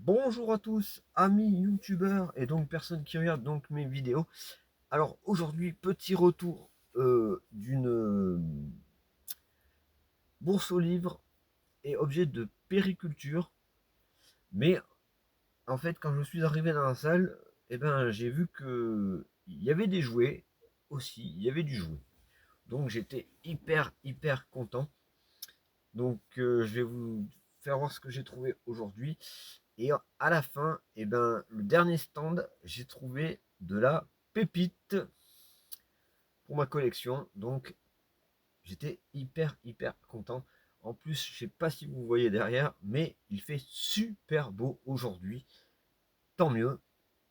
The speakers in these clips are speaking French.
Bonjour à tous, amis youtubeurs et donc personnes qui regardent donc mes vidéos. Alors aujourd'hui, petit retour d'une bourse aux livres et objet de périculture. Mais en fait, quand je suis arrivé dans la salle, j'ai vu que il y avait des jouets aussi, il y avait du jouet. Donc j'étais hyper content. Donc je vais vous faire voir ce que j'ai trouvé aujourd'hui. Et à la fin, le dernier stand, j'ai trouvé de la pépite pour ma collection. Donc j'étais hyper content. En plus, je sais pas si vous voyez derrière, mais il fait super beau aujourd'hui. Tant mieux,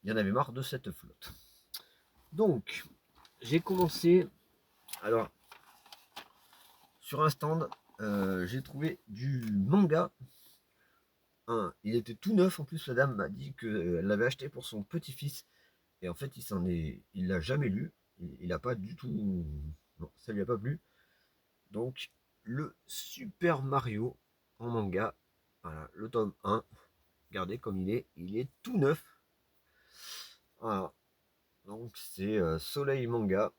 il y en avait marre de cette flotte. Donc, j'ai commencé. Alors, sur un stand, j'ai trouvé du manga. Il était tout neuf. En plus, la dame m'a dit qu'elle l'avait acheté pour son petit-fils. Et en fait, il l'a jamais lu. Il a pas du tout, non, ça lui a pas plu. Donc, le Super Mario en manga, voilà, le tome 1, regardez comme il est tout neuf. Voilà. Donc, c'est Soleil Manga,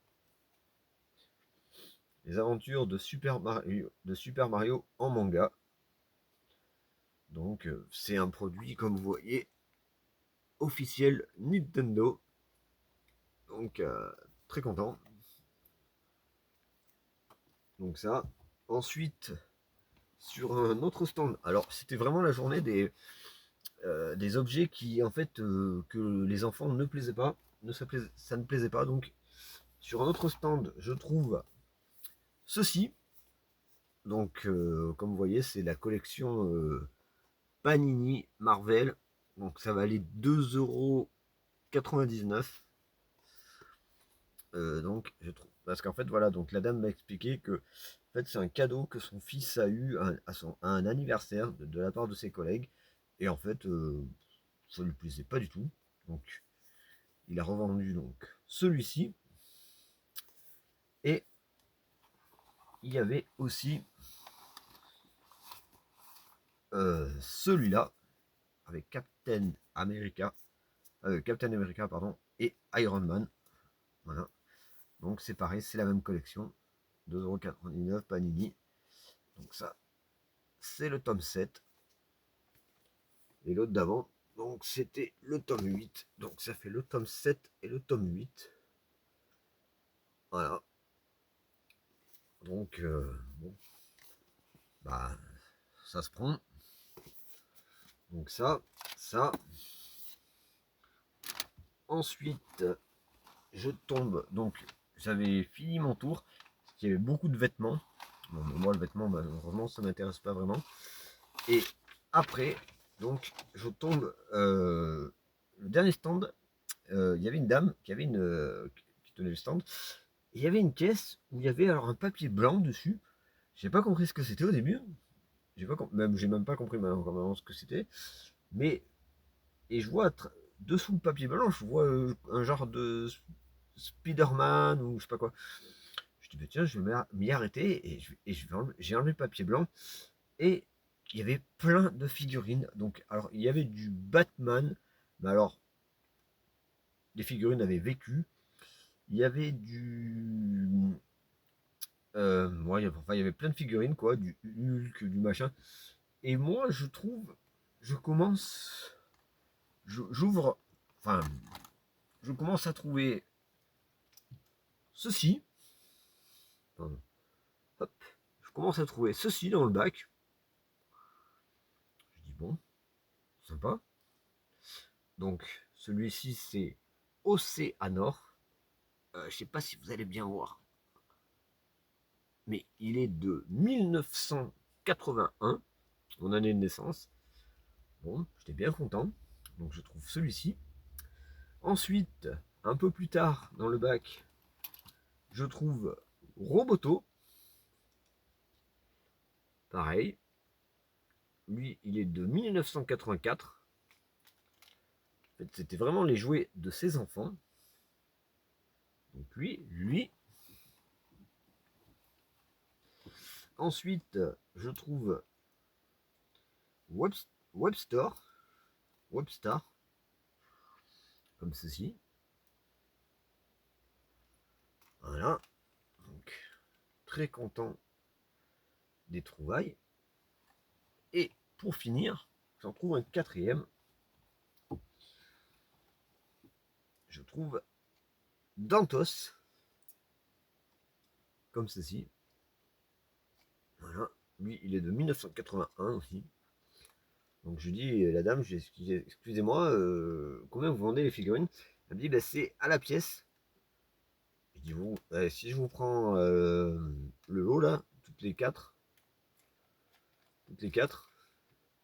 les aventures de Super Mario en manga. Donc, c'est un produit, comme vous voyez, officiel Nintendo. Donc, très content. Donc, ça. Ensuite, sur un autre stand. Alors, c'était vraiment la journée des objets qui, en fait, que les enfants ne plaisaient pas. Ça ne plaisait pas. Donc, sur un autre stand, je trouve ceci. Donc, comme vous voyez, c'est la collection Panini Marvel. Donc, ça valait 2,99 €. Donc, je trouve. Parce qu'en fait, voilà, donc la dame m'a expliqué que en fait, c'est un cadeau que son fils a eu à un anniversaire de la part de ses collègues. Et en fait, ça lui plaisait pas du tout. Donc, il a revendu donc celui-ci. Et il y avait aussi celui-là avec Captain America pardon, et Iron Man. Voilà. Donc c'est pareil, c'est la même collection. 2,99 € Panini. Donc ça, c'est le tome 7. Et l'autre d'avant, donc c'était le tome 8. Donc ça fait le tome 7 et le tome 8. Voilà. Donc, bon, bah, ça se prend. Donc ça. Ensuite, je tombe. Donc, j'avais fini mon tour. Il y avait beaucoup de vêtements. Bon, moi, le vêtement, malheureusement, ça m'intéresse pas vraiment. Et après, donc, je tombe. Le dernier stand, il y avait une dame qui avait qui tenait le stand. Et il y avait une caisse où il y avait alors un papier blanc dessus. J'ai pas compris ce que c'était au début. J'ai même pas compris maintenant ce que c'était. Mais et je vois dessous le papier blanc, je vois un genre de Spider-Man ou je sais pas quoi. Je dis, bah, tiens, je vais m'y arrêter j'ai enlevé le papier blanc et il y avait plein de figurines. Donc, alors, il y avait du Batman, mais alors, les figurines avaient vécu. Il y avait ouais, il y avait plein de figurines, quoi, du Hulk, du machin. Et moi, je trouve, je commence, j'ouvre, enfin, je commence à trouver ceci. Pardon. Hop, je commence à trouver ceci dans le bac. Je dis bon, sympa. Donc celui-ci c'est Océanor. Je sais pas si vous allez bien voir, mais il est de 1981, mon année de naissance. Bon, j'étais bien content. Donc je trouve celui-ci. Ensuite, un peu plus tard dans le bac, je trouve Roboto. Pareil. Lui, il est de 1984. En fait, c'était vraiment les jouets de ses enfants. Donc lui. Ensuite, je trouve Webster. Webstar, comme ceci. Voilà, donc très content des trouvailles. Et pour finir, j'en trouve un quatrième. Je trouve Dantos, comme ceci. Voilà, lui il est de 1981 aussi. Donc je dis la dame, excusez-moi, combien vous vendez les figurines? Elle me dit, bah, c'est à la pièce. Je dis, bon, si je vous prends le lot là, toutes les quatre,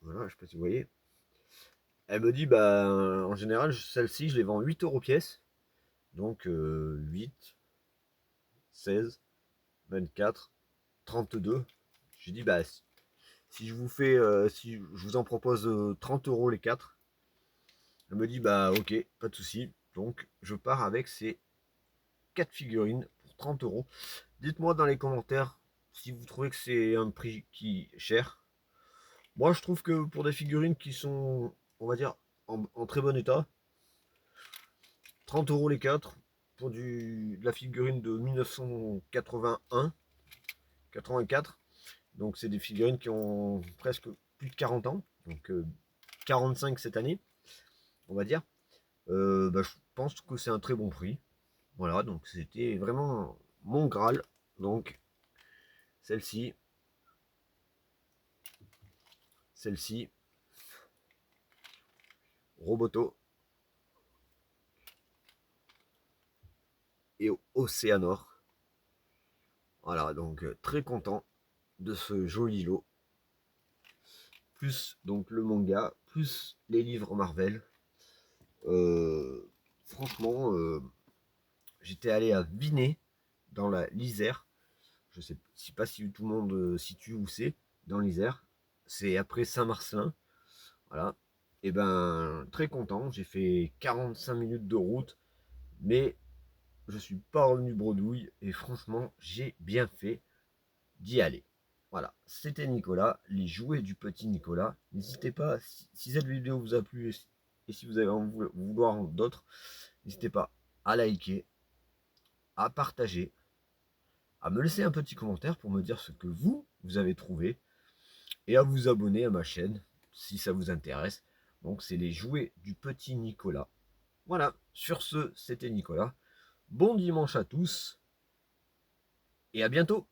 voilà, je sais pas si vous voyez. Elle me dit, bah, en général, celle-ci, je les vends 8 euros pièce. Donc 8, 16, 24, 32. J'ai dit, bah, si je vous fais, si je vous en propose 30 euros les 4, elle me dit, bah, ok, pas de souci. Donc, je pars avec ces 4 figurines pour 30 euros. Dites-moi dans les commentaires si vous trouvez que c'est un prix qui est cher. Moi, je trouve que pour des figurines qui sont, on va dire, en très bon état, 30 euros les 4 pour de la figurine de 1981, 84. Donc, c'est des figurines qui ont presque plus de 40 ans, donc 45 cette année, on va dire. Bah, je pense que c'est un très bon prix. Voilà, donc c'était vraiment mon Graal. Donc, celle-ci, celle-ci, Roboto et Océanor. Voilà, donc très content de ce joli lot. Plus donc le manga, plus les livres Marvel. Franchement, j'étais allé à Vinay, dans la l'Isère. Je sais pas si tout le monde situe où c'est, dans l'Isère. C'est après Saint-Marcelin. Voilà. Et ben, très content. J'ai fait 45 minutes de route, mais je suis pas revenu bredouille. Et franchement, j'ai bien fait d'y aller. Voilà, c'était Nicolas, les jouets du petit Nicolas. N'hésitez pas, si cette vidéo vous a plu et si vous avez envie de vouloir d'autres, n'hésitez pas à liker, à partager, à me laisser un petit commentaire pour me dire ce que vous avez trouvé et à vous abonner à ma chaîne si ça vous intéresse. Donc c'est les jouets du petit Nicolas. Voilà, sur ce, c'était Nicolas. Bon dimanche à tous et à bientôt.